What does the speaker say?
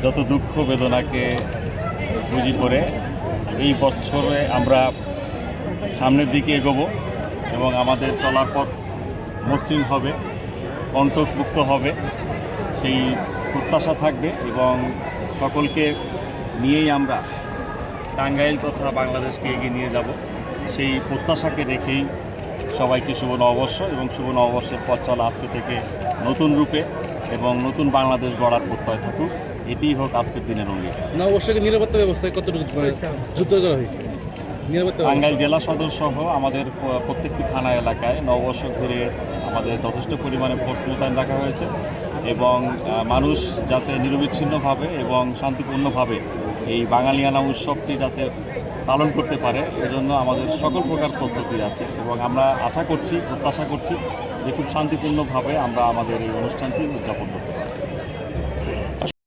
যত দুঃখ বেদনাকে পুঁজি করে এই বছরে আমরা সামনের দিকে এগোবো এবং আমাদের চলার পথ মসৃণ হবে, কণ্টকমুক্ত হবে, সেই প্রত্যাশা থাকবে এবং সকলকে নিয়েই আমরা টাঙ্গাইল তথা বাংলাদেশকে এগিয়ে নিয়ে যাব। সেই প্রত্যাশাকে দেখেই সবাইকে শুভ নববর্ষ এবং শুভ নববর্ষের পথ চলা আজকে থেকে নতুন রূপে এবং নতুন বাংলাদেশ গড়ার প্রত্যয় থাকুক, এটিই হোক আজকের দিনের অঙ্গীকার। নববর্ষকে নিরাপত্তা ব্যবস্থায় কতটুকু জোরদার করা হয়েছে? টাঙ্গাইল জেলা সদর সহ আমাদের প্রত্যেকটি থানা এলাকায় নববর্ষ ঘিরে আমাদের যথেষ্ট পরিমাণে ফোর্স মোতায়েন রাখা হয়েছে এবং মানুষ যাতে নিরবিচ্ছিন্নভাবে এবং শান্তিপূর্ণভাবে এই বাঙালিয়ানা উৎসবটি যাতে পালন করতে পারে, এজন্য আমাদের সকল প্রকার প্রস্তুতি আছে এবং আমরা আশা করছি, প্রত্যাশা করছি যে খুব শান্তিপূর্ণভাবে আমরা আমাদের এই অনুষ্ঠানটি উদযাপন করব।